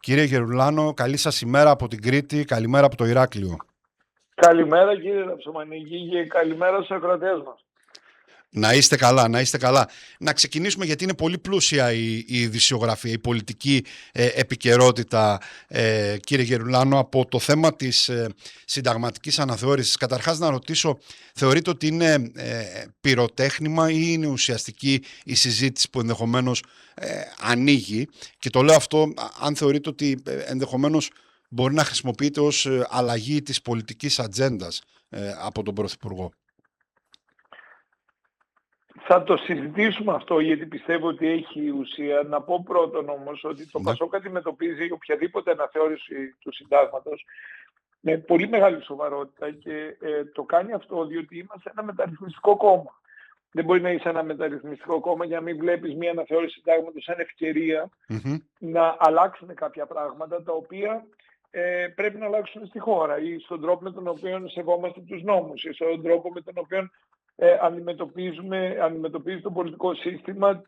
Κύριε Γερουλάνο, καλή σας ημέρα από την Κρήτη, καλημέρα από το Ηράκλειο. Καλημέρα κύριε Ραψομανική και καλημέρα στους ακροατές μας. Να είστε καλά, να είστε καλά. Να ξεκινήσουμε γιατί είναι πολύ πλούσια η ειδησιογραφία, η πολιτική επικαιρότητα, κύριε Γερουλάνο, από το θέμα της συνταγματικής αναθεώρησης. Καταρχάς να ρωτήσω, θεωρείτε ότι είναι πυροτέχνημα ή είναι ουσιαστική η συζήτηση που ενδεχομένως ανοίγει? Και το λέω αυτό αν θεωρείτε ότι ενδεχομένως μπορεί να χρησιμοποιείται ως αλλαγή της πολιτικής ατζέντας από τον Πρωθυπουργό. Θα το συζητήσουμε αυτό γιατί πιστεύω ότι έχει ουσία. Να πω πρώτον όμως ότι το ΠΑΣΟΚ αντιμετωπίζει οποιαδήποτε αναθεώρηση του συντάγματος με πολύ μεγάλη σοβαρότητα και το κάνει αυτό διότι είμαστε ένα μεταρρυθμιστικό κόμμα. Δεν μπορεί να είσαι ένα μεταρρυθμιστικό κόμμα για να μην βλέπεις μια αναθεώρηση συντάγματος σαν ευκαιρία να αλλάξουν κάποια πράγματα τα οποία πρέπει να αλλάξουν στη χώρα ή στον τρόπο με τον οποίο σεβόμαστε τους νόμους ή στον τρόπο με τον οποίο αντιμετωπίζει το πολιτικό σύστημα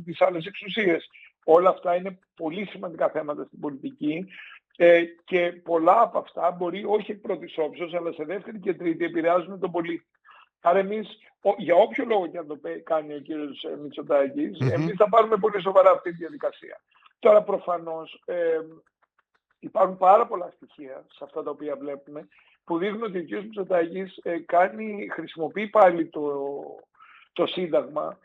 τις άλλες εξουσίες. Όλα αυτά είναι πολύ σημαντικά θέματα στην πολιτική και πολλά από αυτά μπορεί όχι εκ πρώτης όψεως αλλά σε δεύτερη και τρίτη επηρεάζουν τον πολίτη. Άρα εμείς, για όποιο λόγο και αν το κάνει ο κύριος Μητσοτάκης, εμείς θα πάρουμε πολύ σοβαρά αυτή τη διαδικασία. Τώρα προφανώς υπάρχουν πάρα πολλά στοιχεία σε αυτά τα οποία βλέπουμε που δείχνουν ότι ο κ. Μητσοτάκης χρησιμοποιεί πάλι το Σύνταγμα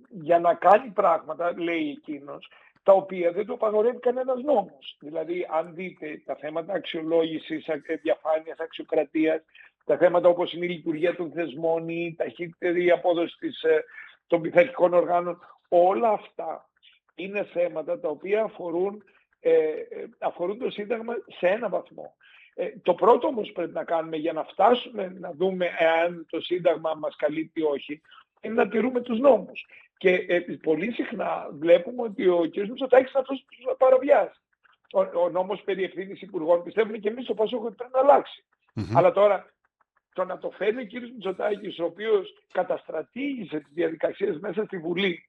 για να κάνει πράγματα, λέει εκείνος, τα οποία δεν το απαγορεύει κανένας νόμος. Δηλαδή, αν δείτε τα θέματα αξιολόγησης, διαφάνειας, αξιοκρατίας, τα θέματα όπως είναι η λειτουργία των θεσμών, η ταχύτερη απόδοση των πειθαρχικών οργάνων, όλα αυτά είναι θέματα τα οποία αφορούν το Σύνταγμα σε ένα βαθμό. Το πρώτο όμως πρέπει να κάνουμε για να φτάσουμε να δούμε εάν το Σύνταγμα μας καλύπτει ή όχι, είναι να τηρούμε τους νόμους. Και πολύ συχνά βλέπουμε ότι ο κ. Μητσοτάκης είναι αυτός που τους παραβιάζει. Ο νόμος περί ευθύνης υπουργών πιστεύουμε και εμείς στο ΠΑΣΟΚ ότι πρέπει να αλλάξει. Αλλά τώρα το να το φέρει ο κ. Μητσοτάκης, ο οποίος καταστρατήγησε τις διαδικασίες μέσα στη Βουλή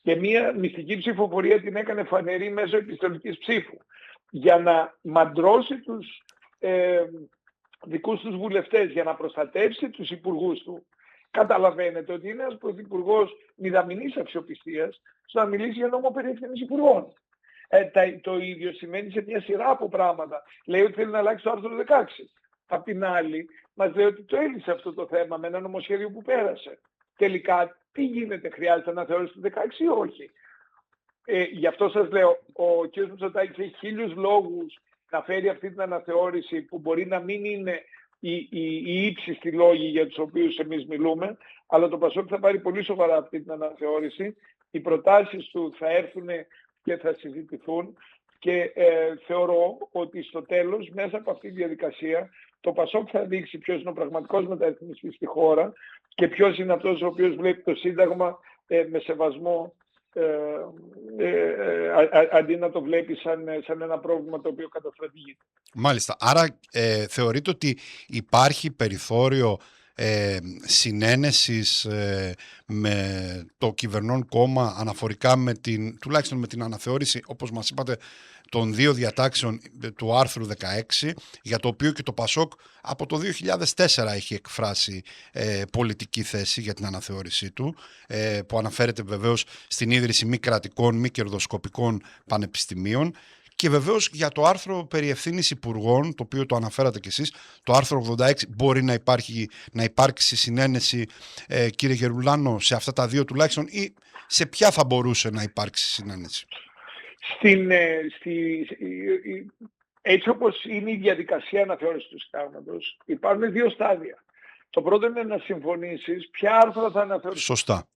και μία μυστική ψηφοφορία την έκανε φανερή μέσω επιστολικής ψήφου για να μαντρώσει τους δικούς τους βουλευτές, για να προστατεύσει τους υπουργούς του. Καταλαβαίνετε ότι είναι ένας πρωθυπουργός μηδαμινής αξιοπιστίας στο να μιλήσει για νόμο περί ευθύνης υπουργών. Το ίδιο σημαίνει σε μια σειρά από πράγματα. Λέει ότι θέλει να αλλάξει το άρθρο 16. Απ' την άλλη, μας λέει ότι το έλυσε αυτό το θέμα με ένα νομοσχέδιο που πέρασε. Τελικά, τι γίνεται, χρειάζεται αναθεώρηση του 16 ή όχι? Γι' αυτό σας λέω, ο κ. Μητσοτάκης έχει 1000 λόγους να φέρει αυτή την αναθεώρηση που μπορεί να μην είναι οι ύψιστοι λόγοι για τους οποίους εμείς μιλούμε, αλλά το ΠΑΣΟΚ θα πάρει πολύ σοβαρά αυτή την αναθεώρηση. Οι προτάσεις του θα έρθουν και θα συζητηθούν και θεωρώ ότι στο τέλος, μέσα από αυτή τη διαδικασία, το ΠΑΣΟΚ θα δείξει ποιος είναι ο πραγματικός μεταρρυθμιστής στη χώρα και ποιος είναι αυτός ο οποίος βλέπει το Σύνταγμα με σεβασμό αντί να το βλέπει σαν ένα πρόβλημα το οποίο καταστρατηγείται. Μάλιστα. Άρα θεωρείτε ότι υπάρχει περιθώριο συνένεσης με το κυβερνών κόμμα αναφορικά τουλάχιστον με την αναθεώρηση, όπως μας είπατε, των 2 διατάξεων του άρθρου 16, για το οποίο και το ΠΑΣΟΚ από το 2004 έχει εκφράσει πολιτική θέση για την αναθεώρησή του, που αναφέρεται βεβαίως στην ίδρυση μη κρατικών, μη κερδοσκοπικών πανεπιστημίων. Και βεβαίως για το άρθρο περί ευθύνης υπουργών, το οποίο το αναφέρατε κι εσείς, το άρθρο 86, μπορεί να υπάρξει συνένεση, κύριε Γερουλάνο, σε αυτά τα 2 τουλάχιστον, ή σε ποια θα μπορούσε να υπάρξει συνένεση? Έτσι όπως είναι η διαδικασία αναθεώρησης του Συντάγματος, υπάρχουν 2 στάδια. Το πρώτο είναι να συμφωνήσεις ποια άρθρα θα αναθεωρηθούν. Σωστά.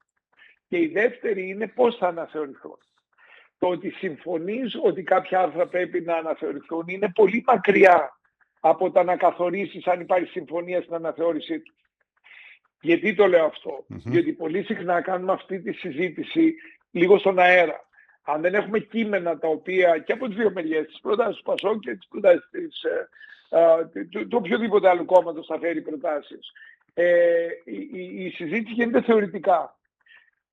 Και η δεύτερη είναι πώς θα αναθεωρηθούν. Το ότι συμφωνείς ότι κάποια άρθρα πρέπει να αναθεωρηθούν είναι πολύ μακριά από το να καθορίσεις αν υπάρχει συμφωνία στην αναθεώρησή του. Γιατί το λέω αυτό? Διότι πολύ συχνά κάνουμε αυτή τη συζήτηση λίγο στον αέρα. Αν δεν έχουμε κείμενα τα οποία και από τις 2 μεριές, τις προτάσεις του ΠΑΣΟΚ και τις προτάσεις του οποιοδήποτε άλλου κόμματος θα φέρει προτάσεις, η συζήτηση γίνεται θεωρητικά.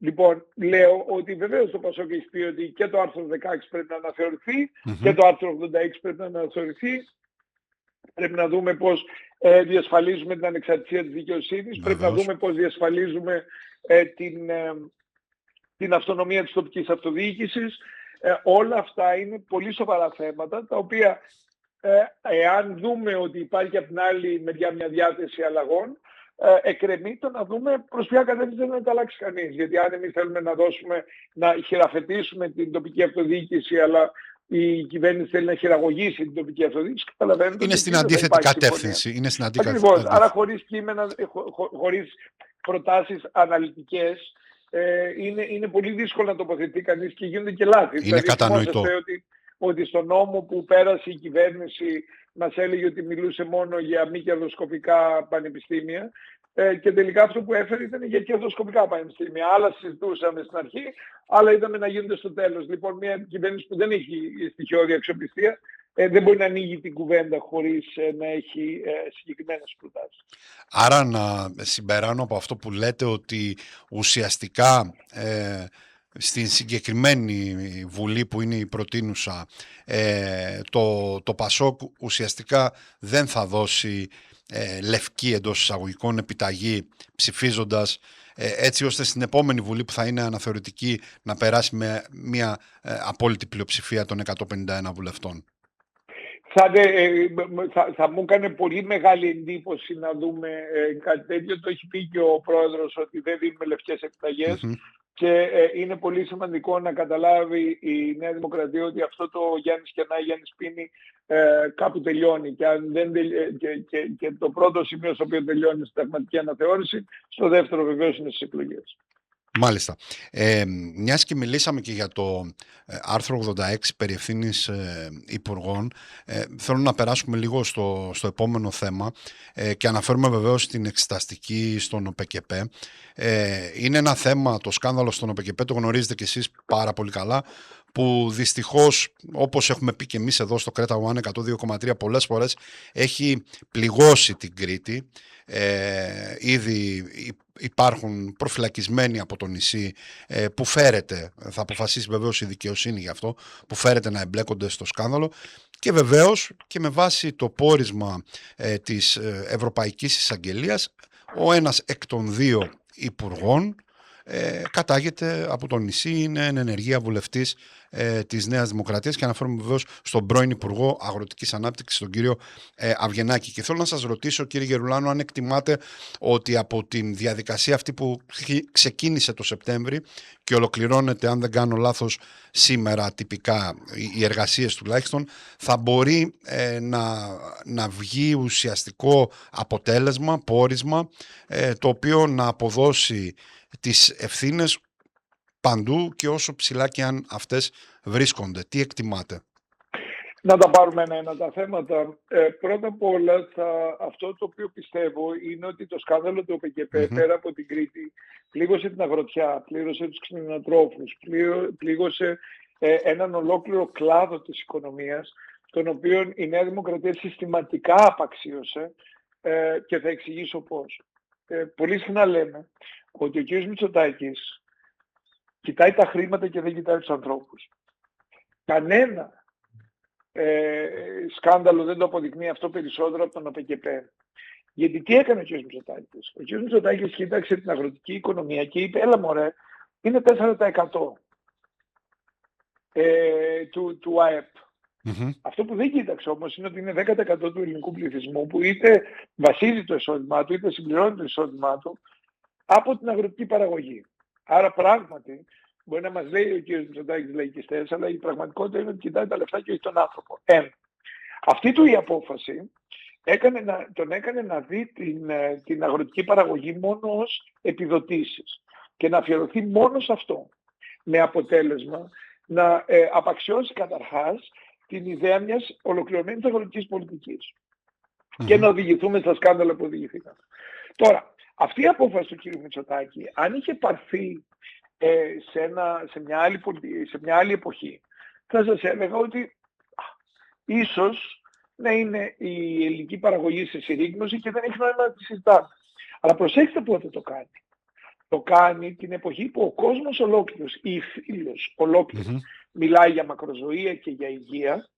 Λοιπόν, λέω ότι βεβαίως το Πασόκ έχει πει ότι και το άρθρο 16 πρέπει να αναθεωρηθεί και το άρθρο 86 πρέπει να αναθεωρηθεί. Πρέπει να δούμε πώς διασφαλίζουμε την ανεξαρτησία της δικαιοσύνης. Πρέπει να δούμε πώς διασφαλίζουμε την αυτονομία της τοπικής αυτοδιοίκησης. Όλα αυτά είναι πολύ σοβαρά θέματα, τα οποία εάν δούμε ότι υπάρχει από την άλλη μεριά μια διάθεση αλλαγών, εκκρεμεί το να δούμε προς ποια κατεύθυνση θέλει να τα αλλάξει κανείς. Γιατί αν εμείς θέλουμε να χειραφετήσουμε την τοπική αυτοδιοίκηση, αλλά η κυβέρνηση θέλει να χειραγωγήσει την τοπική αυτοδιοίκηση, καταλαβαίνετε. Είναι στην αντίθετη κατεύθυνση. Ακριβώς. Άρα χωρίς κείμενα, χωρίς προτάσεις αναλυτικές, είναι πολύ δύσκολο να τοποθετεί κανείς και γίνονται και λάθη. Είναι κατανοητό. Ότι στον νόμο που πέρασε η κυβέρνηση μας έλεγε ότι μιλούσε μόνο για μη κερδοσκοπικά πανεπιστήμια και τελικά αυτό που έφερε ήταν για κερδοσκοπικά πανεπιστήμια. Άλλα συζητούσαμε στην αρχή, άλλα είδαμε να γίνονται στο τέλος. Λοιπόν, μια κυβέρνηση που δεν έχει στοιχειώδη αξιοπιστία δεν μπορεί να ανοίγει την κουβέντα χωρίς να έχει συγκεκριμένες προτάσεις. Άρα να συμπεράνω από αυτό που λέτε ότι ουσιαστικά στην συγκεκριμένη βουλή που είναι η προτείνουσα, το Πασόκ ουσιαστικά δεν θα δώσει λευκή εντός εισαγωγικών επιταγή ψηφίζοντας έτσι ώστε στην επόμενη βουλή που θα είναι αναθεωρητική να περάσει με μια απόλυτη πλειοψηφία των 151 βουλευτών. Θα μου έκανε πολύ μεγάλη εντύπωση να δούμε κάτι τέτοιο. Το έχει πει και ο πρόεδρος ότι δεν δίνουμε λευκές επιταγές. Και είναι πολύ σημαντικό να καταλάβει η Νέα Δημοκρατία ότι αυτό το Γιάννης κερνάει, Γιάννης πίνει κάπου τελειώνει. Και το πρώτο σημείο στο οποίο τελειώνει η συνταγματική αναθεώρηση, στο δεύτερο βεβαίως είναι στις εκλογές. Μάλιστα. Μιας και μιλήσαμε και για το άρθρο 86 περί ευθύνης υπουργών, θέλω να περάσουμε λίγο στο επόμενο θέμα και αναφέρουμε βεβαίως την εξεταστική στον ΟΠΕΚΕΠΕ. Είναι ένα θέμα, το σκάνδαλο στον ΟΠΕΚΕΠΕ, το γνωρίζετε κι εσείς πάρα πολύ καλά, που δυστυχώς, όπως έχουμε πει και εμείς εδώ στο Κρέτα One 102,3 πολλές φορές, έχει πληγώσει την Κρήτη. Ήδη υπάρχουν προφυλακισμένοι από το νησί που φέρεται, θα αποφασίσει βεβαίως η δικαιοσύνη γι' αυτό, που φέρεται να εμπλέκονται στο σκάνδαλο και βεβαίως και με βάση το πόρισμα της Ευρωπαϊκής Εισαγγελίας, ο ένας εκ των δύο υπουργών κατάγεται από το νησί, είναι εν ενεργεία βουλευτής της Νέας Δημοκρατίας και αναφέρομαι βεβαίως στον πρώην Υπουργό Αγροτικής Ανάπτυξης, τον κύριο Αυγενάκη. Και θέλω να σας ρωτήσω, κύριε Γερουλάνο, αν εκτιμάτε ότι από την διαδικασία αυτή που ξεκίνησε το Σεπτέμβρη και ολοκληρώνεται, αν δεν κάνω λάθος, σήμερα τυπικά, οι εργασίες τουλάχιστον, θα μπορεί να βγει ουσιαστικό αποτέλεσμα, πόρισμα, το οποίο να αποδώσει τις ευθύνες παντού και όσο ψηλά και αν αυτές βρίσκονται. Τι εκτιμάτε? Να τα πάρουμε ένα-ένα τα θέματα. Πρώτα απ' όλα, αυτό το οποίο πιστεύω είναι ότι το σκάνδαλο του ΟΠΕΚΕΠΕ πέρα από την Κρήτη πλήγωσε την αγροτιά, πλήγωσε τους κτηνοτρόφους, πλήγωσε έναν ολόκληρο κλάδο της οικονομίας, τον οποίο η Νέα Δημοκρατία συστηματικά απαξίωσε και θα εξηγήσω πώς. Πολύ συχνά λέμε ότι ο κ. Μητσοτάκης κοιτάει τα χρήματα και δεν κοιτάει τους ανθρώπους. Κανένα σκάνδαλο δεν το αποδεικνύει αυτό περισσότερο από τον ΟΠΕΚΕΠΕ. Γιατί τι έκανε ο κ. Μητσοτάκης? Ο κ. Μητσοτάκης κοίταξε την αγροτική οικονομία και είπε, έλα μωρέ, είναι 4% του ΑΕΠ. Αυτό που δεν κοίταξε όμως είναι ότι είναι 10% του ελληνικού πληθυσμού που είτε βασίζει το εισόδημά του είτε συμπληρώνει το εισόδημά του από την αγροτική παραγωγή. Άρα πράγματι μπορεί να μας λέει ο κ. Μητσοτάκης λαϊκιστές, αλλά η πραγματικότητα είναι ότι κοιτάει τα λεφτά και όχι τον άνθρωπο. Αυτή του η απόφαση τον έκανε να δει την αγροτική παραγωγή μόνο ως επιδοτήσεις και να αφιερωθεί μόνο σε αυτό. Με αποτέλεσμα να απαξιώσει καταρχάς την ιδέα μιας ολοκληρωμένης αγροτικής πολιτικής και να οδηγηθούμε στα σκάνδαλα που οδηγηθήκαμε. Τώρα, αυτή η απόφαση του κ. Μητσοτάκη, αν είχε πάρθει σε μια άλλη εποχή, θα σας έλεγα ότι ίσως να είναι η ελληνική παραγωγή σε συρρήγνωση και δεν έχει νόημα να τη συζητάμε. Αλλά προσέξτε πότε το κάνει. Το κάνει την εποχή που ο κόσμος ολόκληρος, η φίλος ολόκληρος, μιλάει για μακροζωία και για υγεία,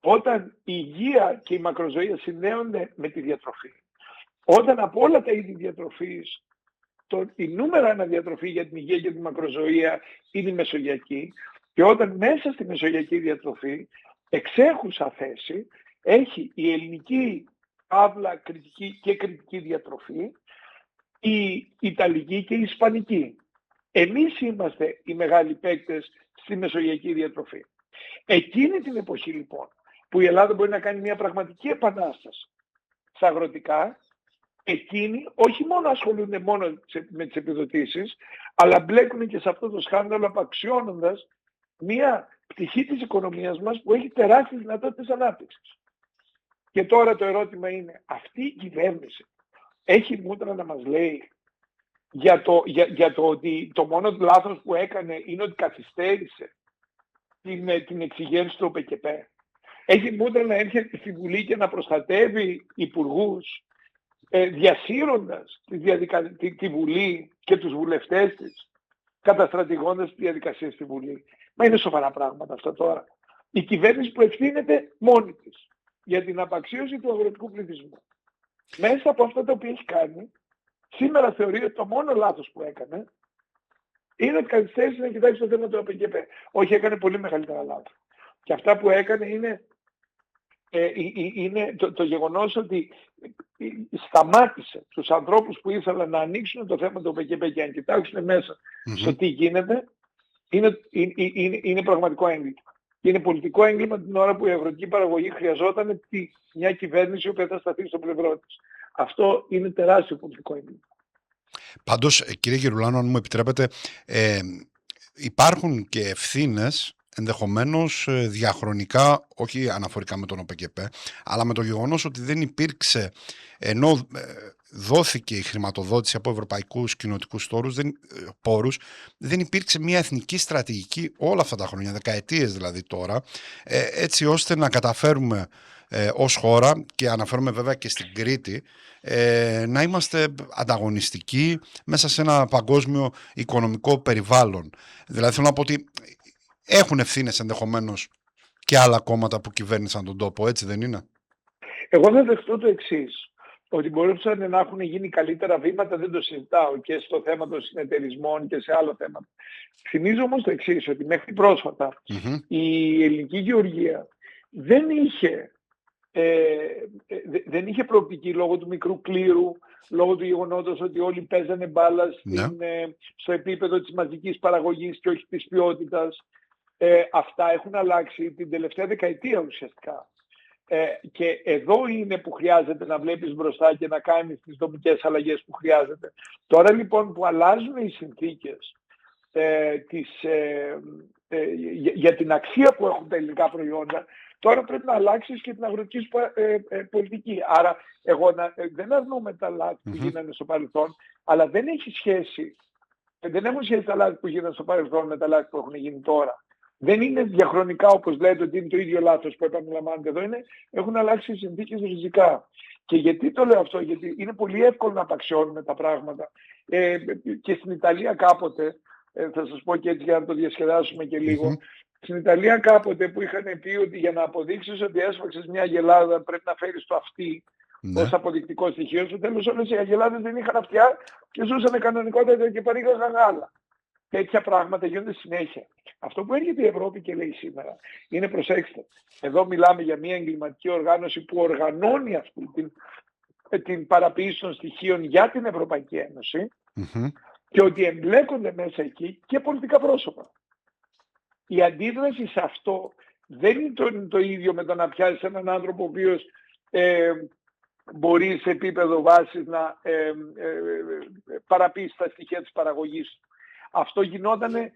όταν η υγεία και η μακροζωία συνδέονται με τη διατροφή. Όταν από όλα τα είδη διατροφής, η νούμερα ένα διατροφή για την υγεία και τη μακροζωία είναι η μεσογειακή, και όταν μέσα στη μεσογειακή διατροφή εξέχουσα θέση έχει η ελληνική παύλα κριτική και κριτική διατροφή, η ιταλική και η ισπανική. Εμείς είμαστε οι μεγάλοι παίκτες στη μεσογειακή διατροφή. Εκείνη την εποχή λοιπόν που η Ελλάδα μπορεί να κάνει μια πραγματική επανάσταση στα αγροτικά, εκείνοι όχι μόνο ασχολούνται μόνο με τις επιδοτήσεις, αλλά μπλέκουν και σε αυτό το σκάνδαλο απαξιώνοντας μια πτυχή της οικονομίας μας που έχει τεράστιες δυνατότητες ανάπτυξης. Και τώρα το ερώτημα είναι, αυτή η κυβέρνηση έχει μούτρα να μας λέει για το ότι το μόνο λάθος που έκανε είναι ότι καθυστέρησε την εξυγένση του ΟΠΕΚΕΠ? Έχει μούτρα να έρχεται στη Βουλή και να προστατεύει υπουργούς, διασύροντας τη Βουλή και τους βουλευτές της, καταστρατηγώντας τη διαδικασία στη Βουλή? Μα είναι σοβαρά πράγματα αυτά τώρα. Η κυβέρνηση που ευθύνεται μόνη της για την απαξίωση του αγροτικού πληθυσμού, μέσα από αυτά τα οποία έχει κάνει, σήμερα θεωρεί ότι το μόνο λάθος που έκανε είναι ότι καθυστέρησε να κοιτάξει το θέμα του ΟΠΕΚΕΠ. Όχι, έκανε πολύ μεγαλύτερα λάθη. Και αυτά που έκανε είναι το γεγονός ότι σταμάτησε τους ανθρώπους που ήθελαν να ανοίξουν το θέμα του ΟΠΕΚΕΠ και να κοιτάξουν μέσα στο τι γίνεται. Είναι πραγματικό έγκλημα. Και είναι πολιτικό έγκλημα την ώρα που η αγροτική παραγωγή χρειαζόταν μια κυβέρνηση που θα σταθεί στο πλευρό της. Αυτό είναι τεράστιο πολιτικό έγκλημα. Πάντως, κύριε Γερουλάνο, αν μου επιτρέπετε, υπάρχουν και ευθύνες ενδεχομένως διαχρονικά, όχι αναφορικά με τον ΟΠΕΚΕΠ, αλλά με το γεγονός ότι δεν υπήρξε, ενώ δόθηκε η χρηματοδότηση από ευρωπαϊκούς κοινοτικούς πόρους, δεν υπήρξε μια εθνική στρατηγική όλα αυτά τα χρόνια, δεκαετίες δηλαδή τώρα, έτσι ώστε να καταφέρουμε ως χώρα, και αναφέρομαι βέβαια και στην Κρήτη, να είμαστε ανταγωνιστικοί μέσα σε ένα παγκόσμιο οικονομικό περιβάλλον. Δηλαδή θέλω να πω ότι έχουν ευθύνες ενδεχομένως και άλλα κόμματα που κυβέρνησαν τον τόπο, έτσι δεν είναι? Εγώ θα δεχτώ το εξής, ότι μπορούσαν να έχουν γίνει καλύτερα βήματα, δεν το συζητάω, και στο θέμα των συνεταιρισμών και σε άλλα θέματα. Θυμίζω όμως το εξής, ότι μέχρι πρόσφατα η ελληνική γεωργία δεν είχε προοπτική λόγω του μικρού κλήρου, λόγω του γεγονότος ότι όλοι παίζανε μπάλα στο επίπεδο της μαζικής παραγωγής και όχι της ποιότητας. Αυτά έχουν αλλάξει την τελευταία δεκαετία ουσιαστικά. Και εδώ είναι που χρειάζεται να βλέπεις μπροστά και να κάνεις τις δομικές αλλαγές που χρειάζεται. Τώρα λοιπόν που αλλάζουν οι συνθήκες για την αξία που έχουν τα ελληνικά προϊόντα, τώρα πρέπει να αλλάξεις και την αγροτική πολιτική. Άρα εγώ δεν αρνούμε τα λάθη που γίνανε στο παρελθόν, αλλά δεν έχουν σχέση τα λάθη που γίνανε στο παρελθόν με τα λάθη που έχουν γίνει τώρα. Δεν είναι διαχρονικά, όπως λέτε, ότι είναι το ίδιο λάθος που επαναλαμβάνεται εδώ. Έχουν αλλάξει οι συνθήκες ριζικά. Και γιατί το λέω αυτό? Γιατί είναι πολύ εύκολο να απαξιώνουμε τα πράγματα. Και στην Ιταλία κάποτε, θα σας πω και έτσι για να το διασκεδάσουμε και λίγο, στην Ιταλία κάποτε που είχαν πει ότι για να αποδείξεις ότι έσφαξες μια αγελάδα πρέπει να φέρεις το αυτί ως αποδεικτικό στοιχείο, στο τέλος όλες οι αγελάδες δεν είχαν αυτιά και ζούσαν κανονικότατα και παρήγαγαν γάλα. Τέτοια πράγματα γίνονται συνέχεια. Αυτό που έρχεται η Ευρώπη και λέει σήμερα είναι, προσέξτε, εδώ μιλάμε για μια εγκληματική οργάνωση που οργανώνει αυτή την παραποίηση των στοιχείων για την Ευρωπαϊκή Ένωση και ότι εμπλέκονται μέσα εκεί και πολιτικά πρόσωπα. Η αντίδραση σε αυτό δεν είναι το ίδιο με το να πιάσεις έναν άνθρωπο ο οποίος μπορεί σε επίπεδο βάσης να παραποιήσει τα στοιχεία της παραγωγής. Αυτό γινόταν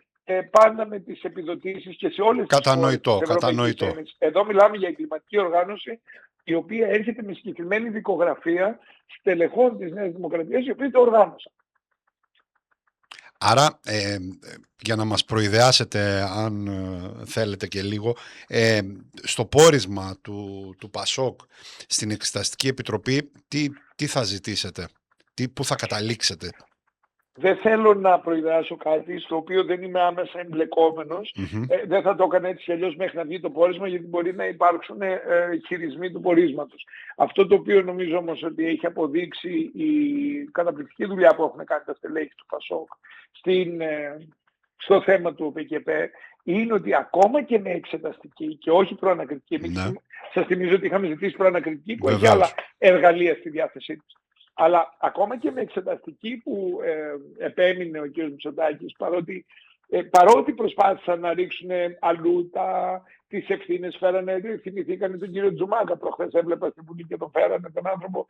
πάντα με τις επιδοτήσεις και σε όλες τις χώρες της Ευρωπαϊκής Ένωσης. Εδώ μιλάμε για εγκληματική οργάνωση η οποία έρχεται με συγκεκριμένη δικογραφία στελεχών της Νέας Δημοκρατίας, οι οποίοι το οργάνωσαν. Άρα, για να μας προειδεάσετε, αν θέλετε και λίγο, στο πόρισμα του ΠΑΣΟΚ στην Εξεταστική Επιτροπή, τι θα ζητήσετε, πού θα καταλήξετε? δεν θέλω να προειδεάσω κάτι στο οποίο δεν είμαι άμεσα εμπλεκόμενος. Δεν θα το έκανα έτσι κι αλλιώς μέχρι να βγει το πόρισμα, γιατί μπορεί να υπάρξουν χειρισμοί του πορίσματος. Αυτό το οποίο νομίζω όμως ότι έχει αποδείξει η καταπληκτική δουλειά που έχουν κάνει τα στελέχη του ΠΑΣΟΚ στο θέμα του ΟΠΚΠ είναι ότι ακόμα και με εξεταστική και όχι προανακριτική, σας θυμίζω ότι είχαμε ζητήσει προανακριτική που έχει άλλα εργαλεία στη διάθεσή της. Αλλά ακόμα και με εξεταστική που επέμεινε ο κ. Μητσοτάκης, παρότι προσπάθησαν να ρίξουν αλλού τις ευθύνες, θυμηθήκανε τον κύριο Τζουμάκα προχθές, έβλεπα στην Βουλή και τον φέρανε τον άνθρωπο,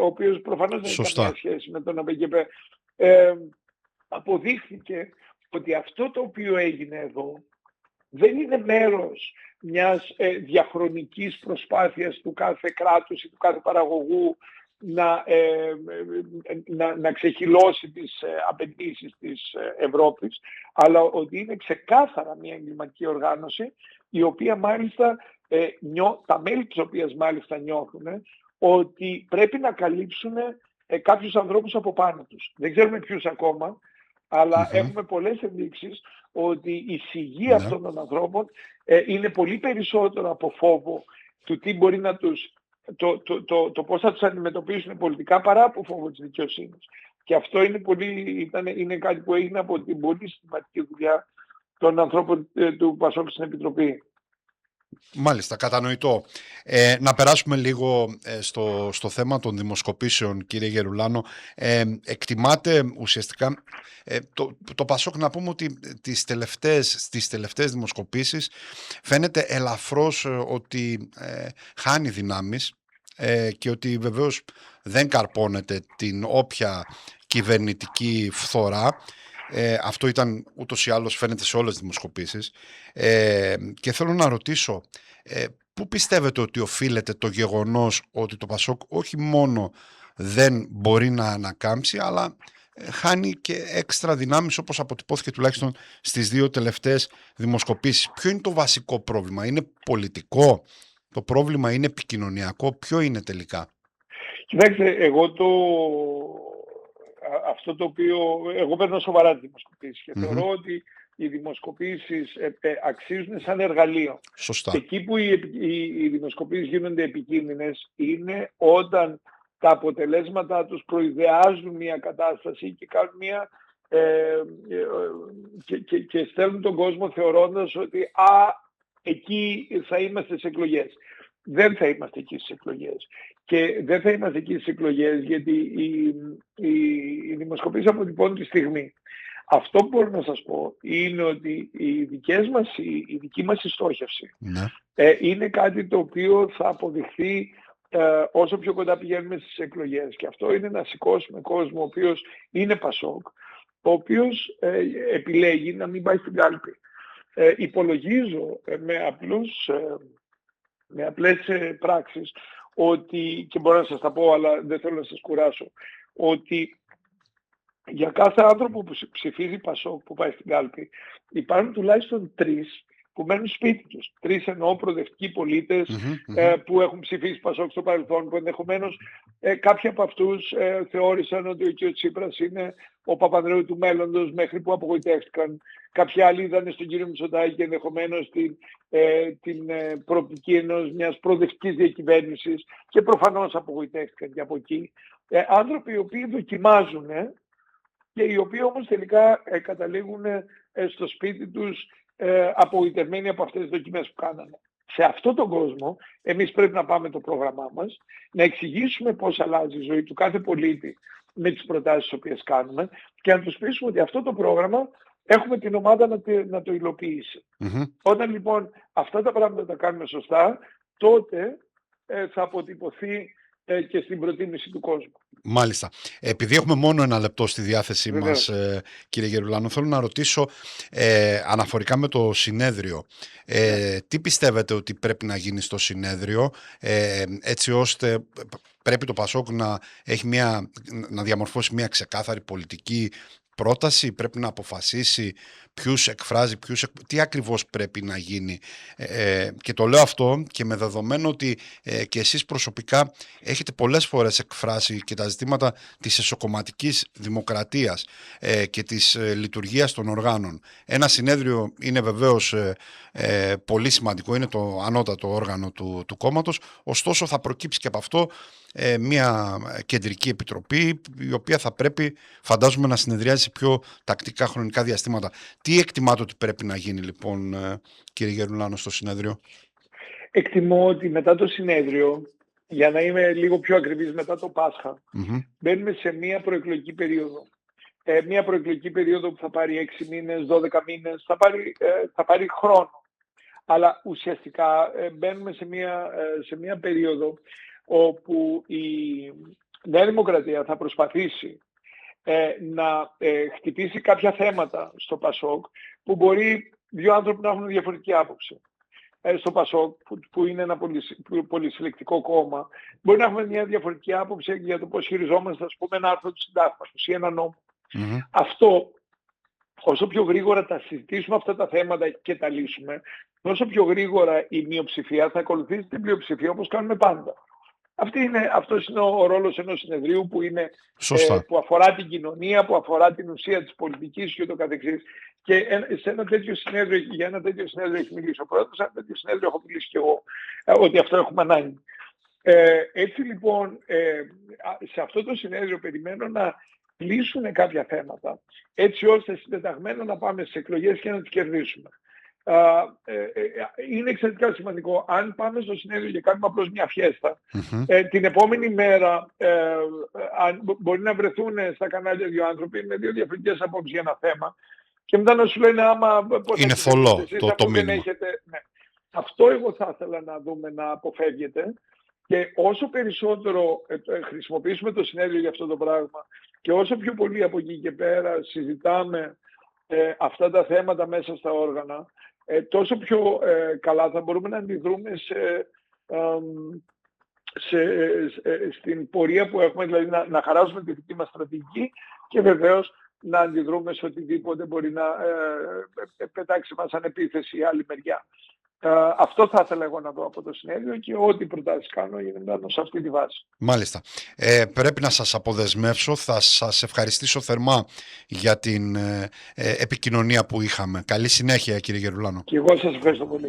ο οποίος προφανώς δεν έχει καμία σχέση με τον ΟΠΚΠ. Αποδείχθηκε ότι αυτό το οποίο έγινε εδώ δεν είναι μέρος μιας διαχρονικής προσπάθειας του κάθε κράτους ή του κάθε παραγωγού να ξεχυλώσει τις απαιτήσεις της Ευρώπης, αλλά ότι είναι ξεκάθαρα μια εγκληματική οργάνωση, η οποία μάλιστα, τα μέλη της οποίας μάλιστα νιώθουν ότι πρέπει να καλύψουν κάποιους ανθρώπους από πάνω τους. Δεν ξέρουμε ποιους ακόμα, αλλά έχουμε πολλές ενδείξεις ότι η σιγή αυτών των ανθρώπων είναι πολύ περισσότερο από φόβο του τι μπορεί να τους το πώς θα τους αντιμετωπίσουν πολιτικά παρά από φόβο της δικαιοσύνης. Και αυτό είναι κάτι που έγινε από την πολύ συστηματική δουλειά των ανθρώπων του ΠΑΣΟΚ στην Επιτροπή. Μάλιστα, κατανοητό. Να περάσουμε λίγο στο θέμα των δημοσκοπήσεων, κύριε Γερουλάνο. Ουσιαστικά το ΠΑΣΟΚ, να πούμε ότι στις τελευταίες δημοσκοπήσεις φαίνεται ελαφρώς ότι χάνει δυνάμεις και ότι βεβαίως δεν καρπώνεται την όποια κυβερνητική φθορά. Αυτό ήταν ούτως ή άλλως, φαίνεται σε όλες τις δημοσκοπήσεις, και θέλω να ρωτήσω πού πιστεύετε ότι οφείλεται το γεγονός ότι το ΠΑΣΟΚ όχι μόνο δεν μπορεί να ανακάμψει, αλλά χάνει και έξτρα δυνάμεις, όπως αποτυπώθηκε τουλάχιστον στις δύο τελευταίες δημοσκοπήσεις? Ποιο είναι το βασικό πρόβλημα? Είναι πολιτικό το πρόβλημα, είναι επικοινωνιακό? Ποιο είναι τελικά? Κοιτάξτε, αυτό το οποίο εγώ παίρνω σοβαρά τις δημοσκοπήσεις και θεωρώ ότι οι δημοσκοπήσεις αξίζουν σαν εργαλείο. Σωστά. Εκεί που οι δημοσκοπήσεις γίνονται επικίνδυνες είναι όταν τα αποτελέσματα τους προειδεάζουν μια κατάσταση και κάνουν και στέλνουν τον κόσμο θεωρώντας ότι εκεί θα είμαστε στις εκλογές. Δεν θα είμαστε εκεί στις εκλογές. Και δεν θα είμαστε εκεί στις εκλογές γιατί οι δημοσκοπήσεις αποτυπώνουν τη στιγμή. Αυτό που μπορώ να σας πω είναι ότι η δική μας στόχευση είναι κάτι το οποίο θα αποδειχθεί όσο πιο κοντά πηγαίνουμε στις εκλογές. Και αυτό είναι να σηκώσουμε κόσμο ο οποίος είναι ΠΑΣΟΚ, ο οποίος επιλέγει να μην πάει στην κάλπη. Υπολογίζω με απλές πράξεις ότι, και μπορώ να σας τα πω αλλά δεν θέλω να σας κουράσω, ότι για κάθε άνθρωπο που ψηφίζει ΠΑΣΟΚ που πάει στην κάλπη υπάρχουν τουλάχιστον 3 που μένουν σπίτι τους. 3 εννοώ προοδευτικοί πολίτες που έχουν ψηφίσει ΠΑΣΟΚ στο παρελθόν, που ενδεχομένως κάποιοι από αυτούς θεώρησαν ότι ο κ. Τσίπρας είναι ο Παπανδρέου του μέλλοντος μέχρι που απογοητεύτηκαν. Κάποιοι άλλοι είδαν στον κύριο Μητσοτάκη και ενδεχομένως την προοπτική μιας προοδευτικής διακυβέρνησης και προφανώς απογοητεύτηκαν και από εκεί. Άνθρωποι οι οποίοι δοκιμάζουν και οι οποίοι όμως τελικά καταλήγουν στο σπίτι τους απογοητευμένοι από αυτές τις δοκιμές που κάνανε. Σε αυτόν τον κόσμο εμείς πρέπει να πάμε το πρόγραμμά μας, να εξηγήσουμε πώς αλλάζει η ζωή του κάθε πολίτη με τις προτάσεις τις οποίες κάνουμε και να τους πείσουμε ότι αυτό το πρόγραμμα έχουμε την ομάδα να το υλοποιήσει. Όταν λοιπόν αυτά τα πράγματα τα κάνουμε σωστά, τότε θα αποτυπωθεί και στην προτίμηση του κόσμου. Μάλιστα. Επειδή έχουμε μόνο 1 λεπτό στη διάθεσή μας, κύριε Γερουλάνο, θέλω να ρωτήσω αναφορικά με το συνέδριο. Τι πιστεύετε ότι πρέπει να γίνει στο συνέδριο, έτσι ώστε πρέπει το ΠΑΣΟΚ να διαμορφώσει μια ξεκάθαρη πολιτική πρόταση, πρέπει να αποφασίσει ποιους εκφράζει, τι ακριβώς πρέπει να γίνει. Και το λέω αυτό και με δεδομένο ότι και εσείς προσωπικά έχετε πολλές φορές εκφράσει και τα ζητήματα της εσωκομματικής δημοκρατίας και της λειτουργίας των οργάνων. Ένα συνέδριο είναι βεβαίως πολύ σημαντικό, είναι το ανώτατο όργανο του κόμματος, ωστόσο θα προκύψει και από αυτό μια κεντρική επιτροπή η οποία θα πρέπει, φαντάζομαι, να συνεδριάζει σε πιο τακτικά χρονικά διαστήματα. Τι εκτιμάτε ότι πρέπει να γίνει λοιπόν, κύριε Γερουλάνο, στο συνέδριο? Εκτιμώ ότι μετά το συνέδριο, για να είμαι λίγο πιο ακριβής, μετά το Πάσχα, μπαίνουμε σε μια προεκλογική περίοδο. Μια προεκλογική περίοδο που θα πάρει 6 μήνες, 12 μήνες, θα πάρει χρόνο. Αλλά ουσιαστικά μπαίνουμε σε μια περίοδο όπου η Νέα Δημοκρατία θα προσπαθήσει να χτυπήσει κάποια θέματα στο ΠΑΣΟΚ που μπορεί δύο άνθρωποι να έχουν διαφορετική άποψη. Στο ΠΑΣΟΚ, που είναι ένα πολυσυλλεκτικό κόμμα, μπορεί να έχουμε μια διαφορετική άποψη για το πώς χειριζόμαστε, ας πούμε, ένα άρθρο του Συντάγματος ή ένα νόμο. Αυτό, όσο πιο γρήγορα τα συζητήσουμε αυτά τα θέματα και τα λύσουμε, όσο πιο γρήγορα η μειοψηφία θα ακολουθήσει την πλειοψηφία, όπως κάνουμε πάντα. Αυτός είναι ο ρόλος ενός συνεδρίου που αφορά την κοινωνία, που αφορά την ουσία της πολιτικής και ούτω καθεξής. Και για ένα τέτοιο συνέδριο έχει μιλήσει ο πρόεδρος, σε ένα τέτοιο συνέδριο έχω μιλήσει και εγώ, ότι αυτό έχουμε ανάγκη. Έτσι λοιπόν, σε αυτό το συνέδριο περιμένω να λύσουν κάποια θέματα, έτσι ώστε συντεταγμένο να πάμε στις εκλογές και να τις κερδίσουμε. Είναι εξαιρετικά σημαντικό. Αν πάμε στο συνέδριο και κάνουμε απλώς μια φιέστα, την επόμενη μέρα μπορεί να βρεθούν στα κανάλια δύο άνθρωποι με δύο διαφορετικές απόψεις για ένα θέμα και μετά να σου λένε είναι θολό το μήνυμα. Ναι. Αυτό εγώ θα ήθελα να δούμε να αποφεύγεται, και όσο περισσότερο χρησιμοποιήσουμε το συνέδριο για αυτό το πράγμα και όσο πιο πολύ από εκεί και πέρα συζητάμε αυτά τα θέματα μέσα στα όργανα, τόσο πιο καλά θα μπορούμε να αντιδρούμε στην πορεία που έχουμε, δηλαδή να χαράσουμε τη δική μας στρατηγική και βεβαίως να αντιδρούμε σε οτιδήποτε μπορεί να πετάξει μας σαν επίθεση η άλλη μεριά. Αυτό θα ήθελα εγώ να δω από το συνέδριο και ό,τι προτάσεις κάνω είναι σε αυτή τη βάση. Μάλιστα. Πρέπει να σας αποδεσμεύσω. Θα σας ευχαριστήσω θερμά για την επικοινωνία που είχαμε. Καλή συνέχεια, κύριε Γερουλάνο. Και εγώ σας ευχαριστώ πολύ.